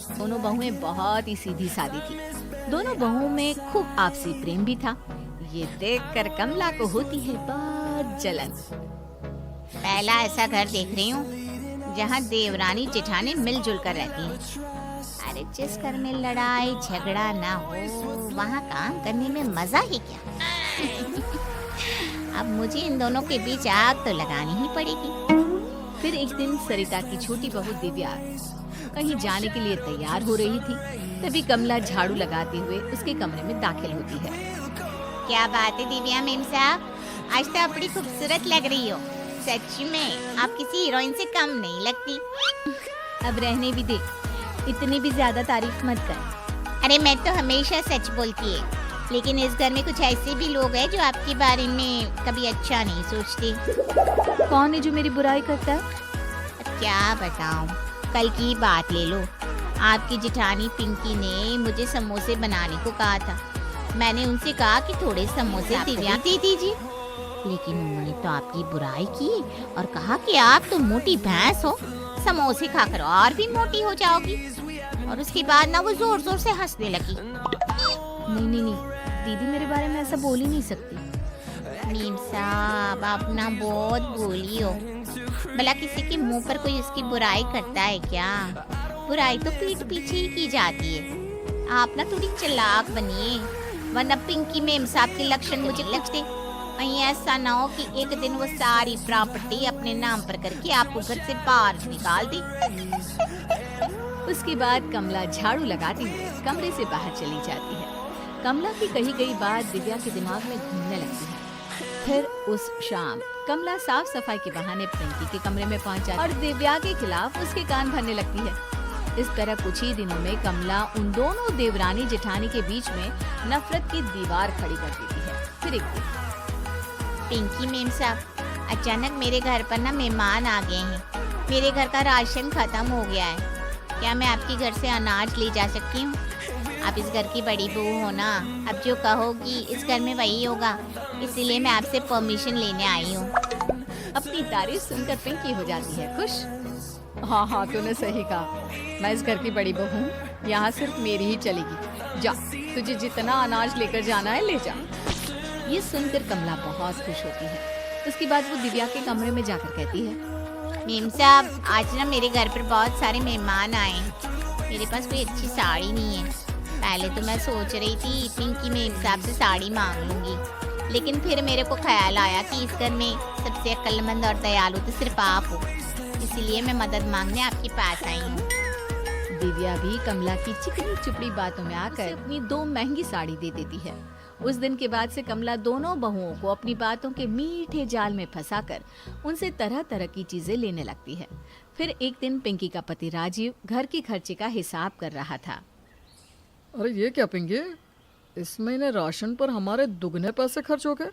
दोनों बहुएं बहुत ही सीधी सादी थी। दोनों बहुओं में खूब आपसी प्रेम भी था। ये देखकर कमला को होती है बहुत जलन। पहला ऐसा घर देख रही हूँ जहाँ देवरानी जेठानी मिलजुल कर रहती हैं। अरे जिस घर में लड़ाई झगड़ा ना हो वहाँ काम करने में मजा ही क्या। अब मुझे इन दोनों के बीच आग तो लगानी ही पड़ेगी। फिर एक दिन सरिता की छोटी बहू दिव्या कहीं जाने के लिए तैयार हो रही थी। तभी कमला झाड़ू लगाते हुए उसके कमरे में दाखिल होती है। क्या बात है दिव्या मेम साहब, आज तो आप बड़ी खूबसूरत लग रही हो। सच में आप किसी हीरोइन से कम नहीं लगती। अब रहने भी दे, इतनी भी ज्यादा तारीफ मत कर। अरे मैं तो हमेशा सच बोलती है, लेकिन इस घर में कुछ ऐसे भी लोग हैं जो आपके बारे में कभी अच्छा नहीं सोचते। कौन है जो मेरी बुराई करता है? क्या बताऊं, कल की बात ले लो। आपकी जेठानी पिंकी ने मुझे समोसे बनाने को कहा था। मैंने उनसे कहा कि थोड़े समोसे दिव्या दे दीजिए, लेकिन उन्होंने तो आपकी बुराई की और कहा कि आप तो मोटी भैंस हो, समोसे खाकर और भी मोटी हो जाओगी। और उसके बाद ना वो जोर जोर से हंसने लगी। नहीं, दीदी मेरे बारे में ऐसा बोल ही नहीं सकती। मीम साहब आप ना बहुत बोली हो। भला किसी के मुंह पर कोई उसकी बुराई करता है क्या? बुराई तो पीठ पीछे ही की जाती है। आप ना थोड़ी चालाक बनिए, वरना पिंकी मेम साहब के लक्षण मुझे लगते। कहीं ऐसा ना हो कि एक दिन वो सारी प्रॉपर्टी अपने नाम पर करके आपको घर से बाहर निकाल दी। उसके बाद कमला झाड़ू लगाती हुए कमरे से बाहर चली जाती है। कमला की कही गई बात दिव्या के दिमाग में घूमने लगती है। फिर उस शाम कमला साफ सफाई के बहाने पिंकी के कमरे में पहुंच जाती है और दिव्या के खिलाफ उसके कान भरने लगती है। इस तरह कुछ ही दिनों में कमला उन दोनों देवरानी जेठानी के बीच में नफरत की दीवार खड़ी कर देती है। फिर एक दिन पिंकी मेम साहब, अचानक मेरे घर पर ना मेहमान आ गए हैं। मेरे घर का राशन खत्म हो गया है। क्या मैं आपके घर से अनाज ले जा सकती हूँ? आप इस घर की बड़ी बहू हो ना, अब जो कहोगी इस घर में वही होगा, इसीलिए मैं आपसे परमिशन लेने आई हूँ। अपनी तारीफ सुनकर पिंकी हो जाती है खुश। हाँ, तूने सही कहा। मैं इस घर की बड़ी बहू हूँ, यहाँ सिर्फ मेरी ही चलेगी। जा, तुझे जितना अनाज लेकर जाना है ले जा। ये सुनकर कमला बहुत खुश होती है। उसके बाद वो दिव्या के कमरे में जाकर कहती है, मेम साहब आज ना मेरे घर पर बहुत सारे मेहमान आए। मेरे पास कोई अच्छी साड़ी नहीं है। पहले तो मैं सोच रही थी पिंकी मेम साहब से साड़ी मांग लूंगी, लेकिन फिर मेरे को ख्याल आया कि इस घर में सबसे अक्लमंद और दयालु तो सिर्फ आप हो, इसीलिए मैं मदद मांगने आपके पास आई हूँ। दिव्या भी कमला की चिकनी चुपड़ी बातों में आकर अपनी 2 महंगी साड़ी दे देती है। उस दिन के बाद से कमला दोनों बहुओं को अपनी बातों के मीठे जाल में फंसाकर उनसे तरह तरह की चीजें लेने लगती है। फिर एक दिन पिंकी का पति राजीव घर के खर्चे का हिसाब कर रहा था। अरे ये क्या पिंकी, इस महीने राशन पर हमारे दुगने पैसे खर्च हो गए।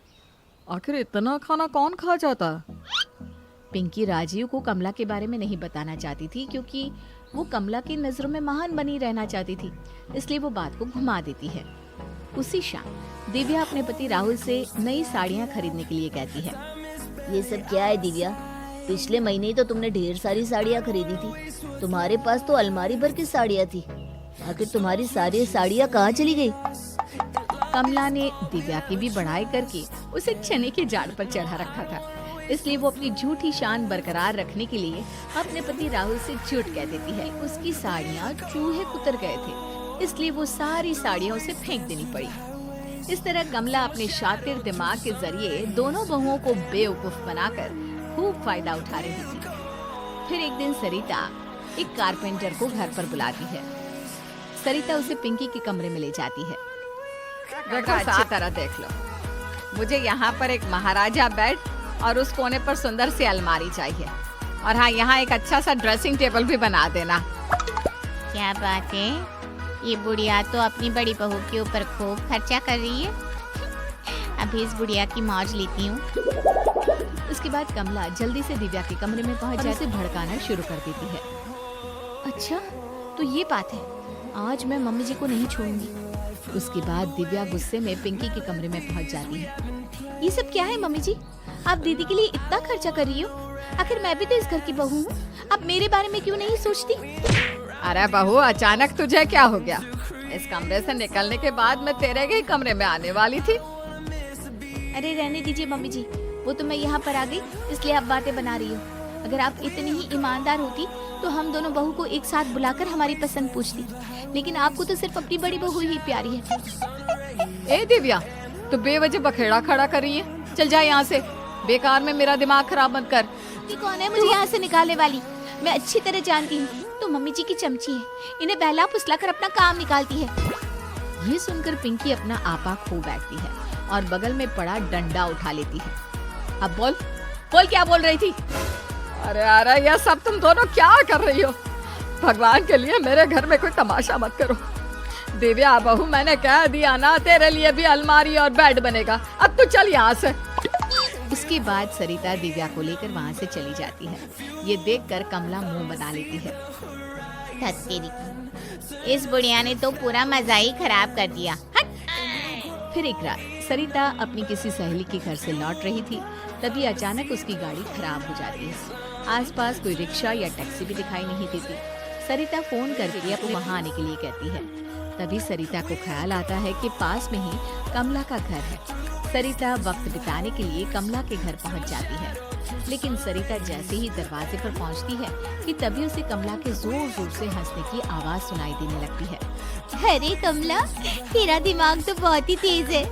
आखिर इतना खाना कौन खा जाता है? पिंकी राजीव को कमला के बारे में नहीं बताना चाहती थी, क्योंकि वो कमला की नजरों में महान बनी रहना चाहती थी, इसलिए वो बात को घुमा देती है। उसी शाम दिव्या अपने पति राहुल से नई साड़ियाँ खरीदने के लिए कहती है। ये सब क्या है दिव्या? पिछले महीने ही तो तुमने ढेर सारी साड़ियाँ खरीदी थी। तुम्हारे पास तो अलमारी भर की साड़ियाँ थी। आखिर तुम्हारी सारी साड़ियाँ कहाँ चली गई? कमला ने दिव्या की भी बड़ाई करके उसे चने के झाड़ पर चढ़ा रखा था, इसलिए वो अपनी झूठी शान बरकरार रखने के लिए अपने पति राहुल से झूठ कह देती है। उसकी साड़ियाँ चूहे कुतर गए थे, इसलिए वो सारी साड़ियाँ उसे फेंक देनी पड़ी। इस तरह कमला अपने शातिर दिमाग के जरिए दोनों बहुओं को बेवकूफ बनाकर खूब फायदा उठा रही थी। फिर एक दिन सरिता एक कारपेंटर को घर पर बुलाती है। सरिता उसे पिंकी के कमरे में ले जाती है। देखो अच्छी तरह देख लो, मुझे यहाँ पर एक महाराजा बेड और उस कोने पर सुंदर सी अलमारी चाहिए। और हाँ, यहाँ एक अच्छा सा ड्रेसिंग टेबल भी बना देना। क्या बात है, ये बुढ़िया तो अपनी बड़ी बहू के ऊपर खूब खर्चा कर रही है। अभी इस बुढ़िया की मौज लेती हूँ। उसके बाद कमला जल्दी से दिव्या के कमरे में पहुंच जाकर उसे भड़काना शुरू कर देती है। अच्छा, तो ये बात है, आज मैं मम्मी जी को नहीं छोड़ूंगी। उसके बाद दिव्या गुस्से में पिंकी के कमरे में पहुंच जाती है। ये सब क्या है मम्मी जी? आप दीदी के लिए इतना खर्चा कर रही हो? आखिर मैं भी तो इस घर की बहू हूँ, आप मेरे बारे में क्यों नहीं सोचती? अरे बहू, अचानक तुझे क्या हो गया? इस कमरे से निकलने के बाद मैं तेरे ही कमरे में आने वाली थी। अरे रहने दीजिए मम्मी जी, वो तो मैं यहाँ पर आ गई इसलिए आप बातें बना रही हो। अगर आप इतनी ही ईमानदार होती तो हम दोनों बहू को एक साथ बुलाकर हमारी पसंद पूछती, लेकिन आपको तो सिर्फ अपनी बड़ी बहू ही प्यारी है। ए दिव्या, तू बेवजह बखेड़ा खड़ा कर रही है। चल जा यहाँ से, बेकार में मेरा दिमाग खराब मत कर। ये कौन है मुझे यहाँ से निकालने वाली? मैं अच्छी तरह जानती हूँ तो मम्मी जी की चमची है, इन्हें बहला फुसला कर अपना काम निकालती है। ये सुनकर पिंकी अपना आपा खो बैठती है और बगल में पड़ा डंडा उठा लेती है। अब बोल बोल, क्या बोल रही थी? अरे अरे, यह सब तुम दोनों क्या कर रही हो? भगवान के लिए मेरे घर में कोई तमाशा मत करो। दिव्या बहू, मैंने कह दिया ना, तेरे लिए भी अलमारी और बेड बनेगा। अब तू चल यहाँ से। उसके बाद सरिता दिव्या को लेकर वहाँ से चली जाती है। ये देखकर कमला मुंह बना लेती है। धत तेरी की, इस बुढ़िया ने तो पूरा मजा ही खराब कर दिया। हट। फिर एक रात सरिता अपनी किसी सहेली के घर से लौट रही थी, तभी अचानक उसकी गाड़ी खराब हो जाती है। आसपास कोई रिक्शा या टैक्सी भी दिखाई नहीं देती। सरिता फोन करके अपने वहाँ आने के लिए कहती है। तभी सरिता को ख्याल आता है कि पास में ही कमला का घर है। सरिता वक्त बिताने के लिए कमला के घर पहुंच जाती है, लेकिन सरिता जैसे ही दरवाजे पर पहुंचती है कि तभी उसे कमला के जोर जोर से हंसने की आवाज सुनाई देने लगती है। अरे कमला, तेरा दिमाग तो बहुत ही तेज है।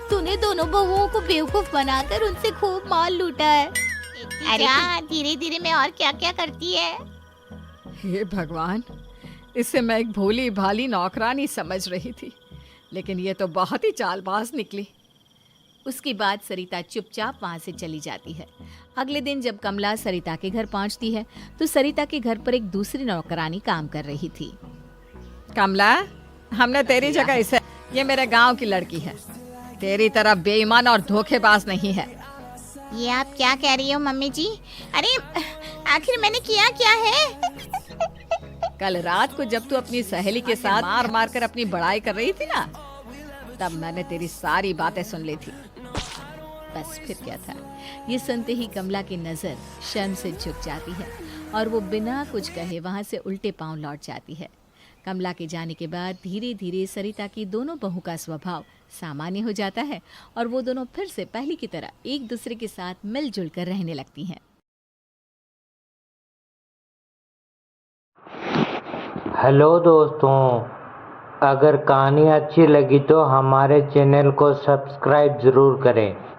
तूने दोनों बहुओं को बेवकूफ बनाकर उनसे खूब माल लूटा है। अरे धीरे धीरे में और क्या क्या करती है। हे भगवान, इसे मैं एक भोली भाली नौकरानी समझ रही थी, लेकिन ये तो बहुत ही चालबाज निकली। उसके बाद सरिता चुपचाप वहाँ से चली जाती है। अगले दिन जब कमला सरिता के घर पहुँचती है तो सरिता के घर पर एक दूसरी नौकरानी काम कर रही थी। कमला, हमने तेरी जगह इसे, ये मेरे गांव की लड़की है, तेरी तरह बेईमान और धोखेबाज नहीं है। ये आप क्या कह रही हो मम्मी जी? अरे आखिर मैंने किया क्या है? कल रात को जब तू अपनी सहेली के साथ मार मार कर अपनी बड़ाई कर रही थी ना, तब मैंने तेरी सारी बातें सुन ली थी। बस फिर क्या था, ये सुनते ही कमला की नजर शर्म से झुक जाती है और वो बिना कुछ कहे वहाँ से उल्टे पांव लौट जाती है। कमला के जाने के बाद धीरे धीरे सरिता की दोनों बहू का स्वभाव सामान्य हो जाता है और वो दोनों फिर से पहले की तरह एक दूसरे के साथ मिलजुल कर रहने लगती हैं। हेलो दोस्तों, अगर कहानी अच्छी लगी तो हमारे चैनल को सब्सक्राइब ज़रूर करें।